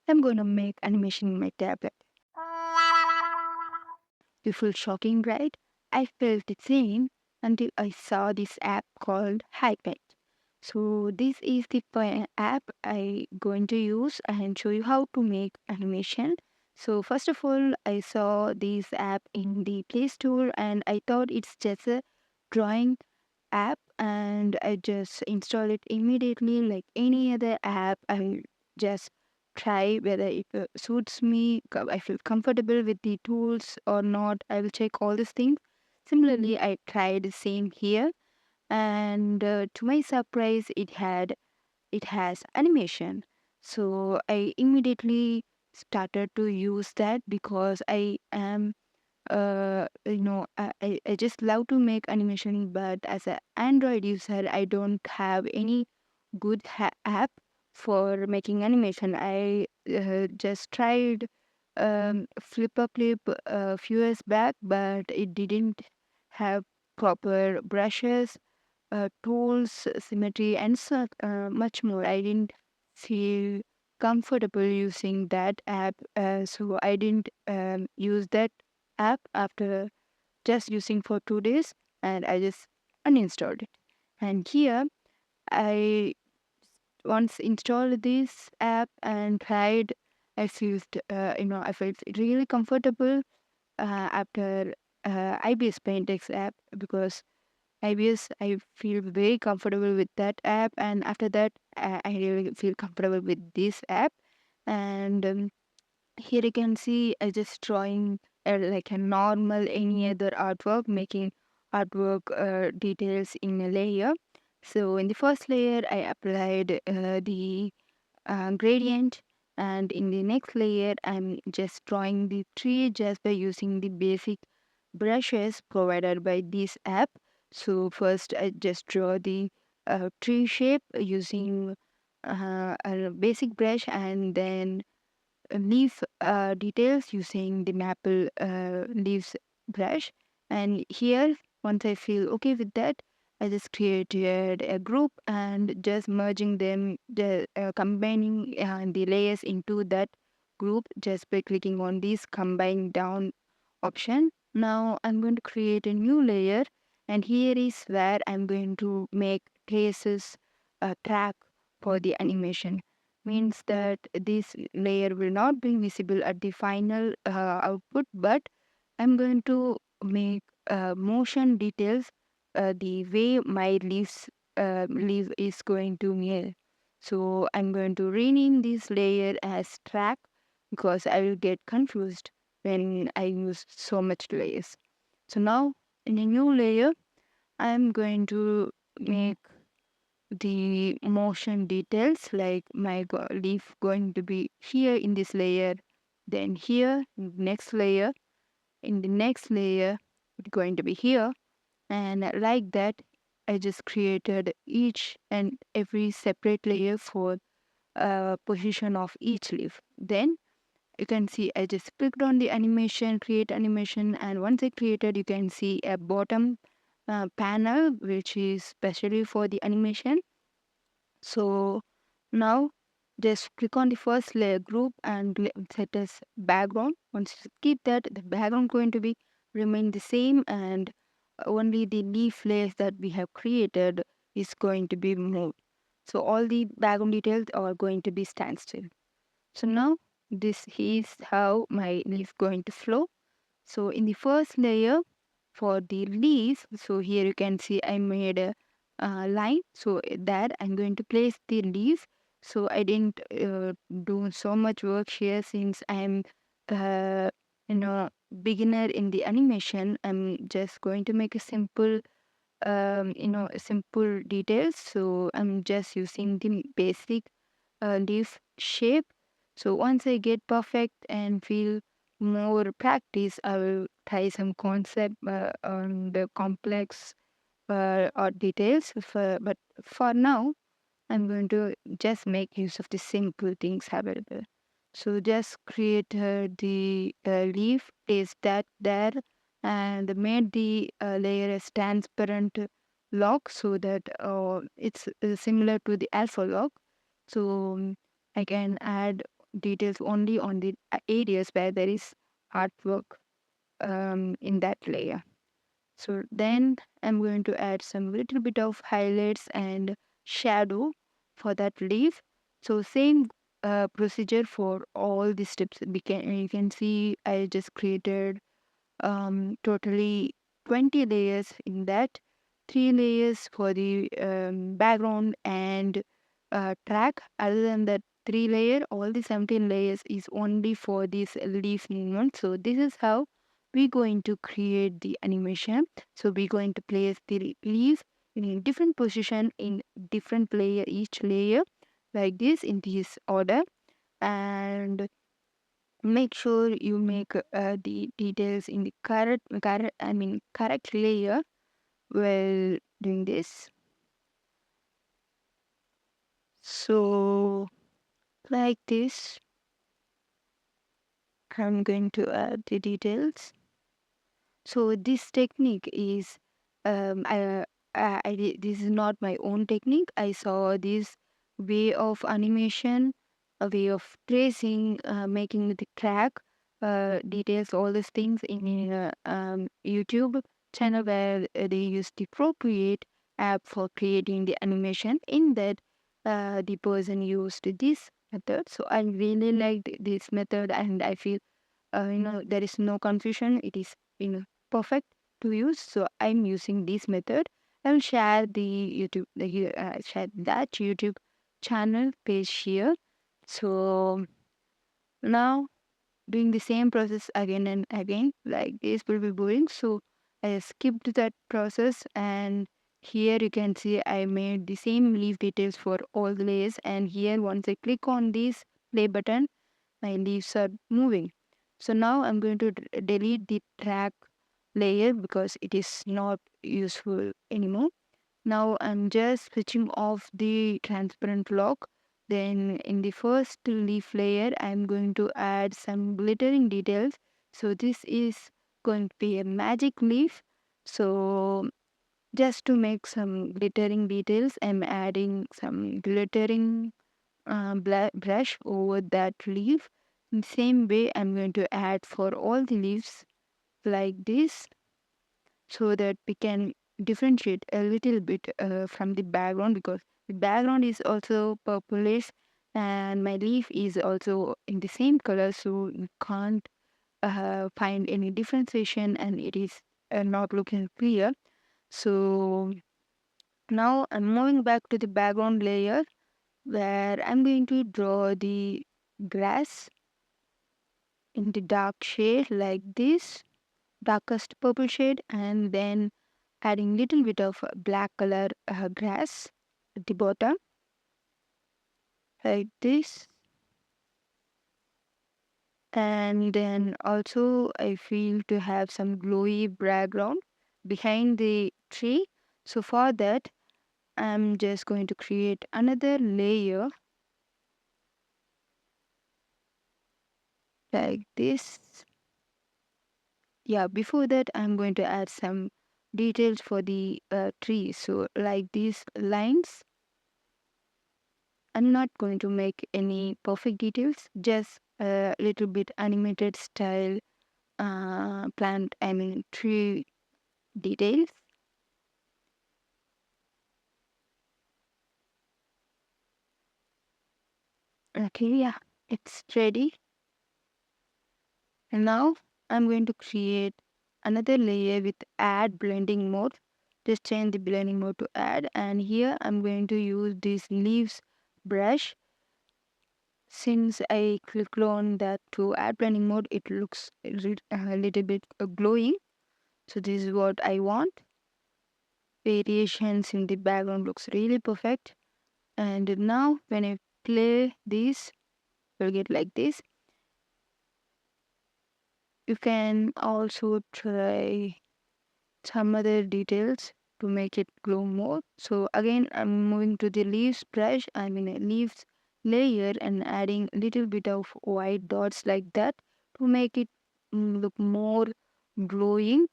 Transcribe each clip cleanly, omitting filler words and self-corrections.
I'm gonna make animation in my tablet. You feel shocking, right? I felt the same until I saw this app called hipaint. So this is the app I going to use and show you how to make animation. So first of all, I saw this app in the Play Store and I thought it's just a drawing app, and I just install it immediately like any other app. I just try whether it suits me, I feel comfortable with the tools or not. I will check all these things. Similarly, I tried the same here, and to my surprise, it has animation. So I immediately started to use that because I am I just love to make animation, but as an Android user, I don't have any good app for making animation. I just tried Flipper Clip a few years back, but it didn't have proper brushes, tools, symmetry, and so much more. I didn't feel comfortable using that app, so I didn't use that app after just using for 2 days, and I just uninstalled it. And here I once installed this app and tried. I felt really comfortable after IBS Paintex app, because IBS, I feel very comfortable with that app, and after that, I really feel comfortable with this app. And here you can see I just drawing like a normal any other artwork, making artwork details in a layer. So in the first layer, I applied the gradient, and in the next layer, I'm just drawing the tree just by using the basic brushes provided by this app. So first, I just draw the tree shape using a basic brush, and then leaf details using the maple leaves brush. And here, once I feel okay with that, I just created a group and just merging them, combining the layers into that group just by clicking on this combine down option. Now I'm going to create a new layer, and here is where I'm going to make traces track for the animation. Means that this layer will not be visible at the final output, but I'm going to make motion details the way my leaf is going to mirror. So I'm going to rename this layer as track, because I will get confused when I use so much layers. So now in a new layer, I'm going to make the motion details, like my leaf going to be here in this layer, then here in the next layer, in the next layer it's going to be here, and like that I just created each and every separate layer for position of each leaf. Then you can see I just clicked on the animation, create animation, and once I created, you can see a bottom panel which is specially for the animation. So now just click on the first layer group and set as background. Once you keep that, the background going to be remain the same, and only the leaf layers that we have created is going to be moved. So all the background details are going to be stand still. So now this is how my leaf going to flow. So in the first layer for the leaf, so here you can see I made a line. So that I'm going to place the leaf. So I didn't do so much work here, since I'm uh, you know beginner in the animation. I'm just going to make a simple simple details. So I'm just using the basic leaf shape. So once I get perfect and feel more practice, I will try some concept on the complex or details. But for now, I'm going to just make use of the simple things available. So just create the leaf, place that there, and made the layer as transparent log, so that it's similar to the alpha log. So I can add details only on the areas where there is artwork in that layer. So then I'm going to add some little bit of highlights and shadow for that leaf. So same procedure for all the steps. You can see I just created totally 20 layers in that, 3 layers for the background and track. Other than that 3 layer, all the 17 layers is only for this leaf movement. So this is how we're going to create the animation. So we're going to place the leaf in a different position in different layer, each layer like this in this order, and make sure you make the details in the correct layer while doing this. So like this, I'm going to add the details. So this technique is, this is not my own technique. I saw this way of animation, a way of tracing, making the track, details, all these things in a YouTube channel where they use the appropriate app for creating the animation. In that, the person used this method. So I really liked this method, and I feel there is no confusion. It is perfect to use. So I'm using this method. I'll share the share that YouTube channel page here. So now doing the same process again and again like this will be boring, so I skipped that process. And here you can see I made the same leaf details for all the layers, and here once I click on this play button, my leaves are moving. So now I'm going to delete the track layer because it is not useful anymore. Now I'm just switching off the transparent lock. Then in the first leaf layer, I'm going to add some glittering details. So this is going to be a magic leaf. So just to make some glittering details, I'm adding some glittering brush over that leaf. In the same way, I'm going to add for all the leaves like this, so that we can differentiate a little bit from the background, because the background is also purplish and my leaf is also in the same color, so you can't find any differentiation and it is not looking clear. So now I'm moving back to the background layer where I'm going to draw the grass in the dark shade like this, darkest purple shade, and then adding little bit of black color grass at the bottom like this. And then also I feel to have some glowy background behind the tree. So for that I'm just going to create another layer like this. Yeah, before that I'm going to add some details for the tree. So like these lines, I'm not going to make any perfect details, just a little bit animated style tree details. Okay, yeah, it's ready. And now I'm going to create another layer with add blending mode. Just change the blending mode to add, and here I'm going to use this leaves brush. Since I click on that to add blending mode, it looks a little bit glowing. So this is what I want. Variations in the background looks really perfect. And now when I play this, you'll get like this. You can also try some other details to make it glow more. So again, I'm moving to the leaves brush. I'm in a leaves layer and adding a little bit of white dots like that to make it look more glowing.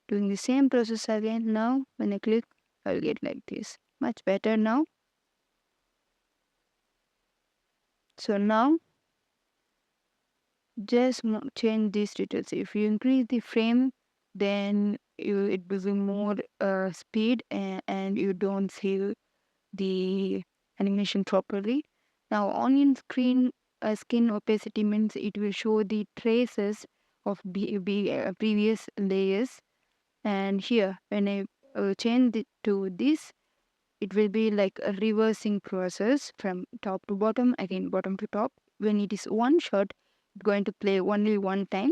Doing the same process again. Now when I click, I'll get like this. Much better now. So now just change these details. If you increase the frame, then it will be more speed, and you don't see the animation properly. Now, onion screen skin opacity means it will show the traces of previous layers. And here, when I change it to this, it will be like a reversing process from top to bottom, again bottom to top. When it is one shot, it's going to play only one time.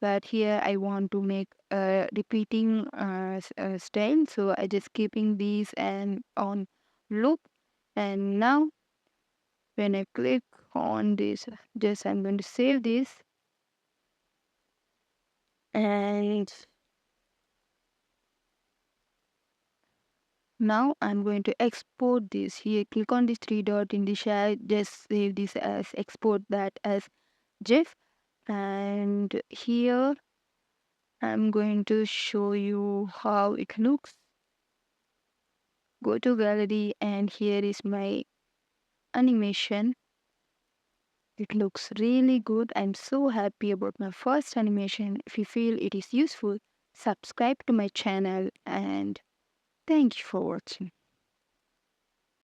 But here I want to make a repeating style, so I just keeping these and on loop. And now when I click on this, just I'm going to save this. And now I'm going to export this. Here, click on this three dot in the share, just save this as, export that as GIF. And here I'm going to show you how it looks. Go to gallery, and here is my animation. It looks really good. I'm so happy about my first animation. If you feel it is useful, subscribe to my channel, and thank you for watching.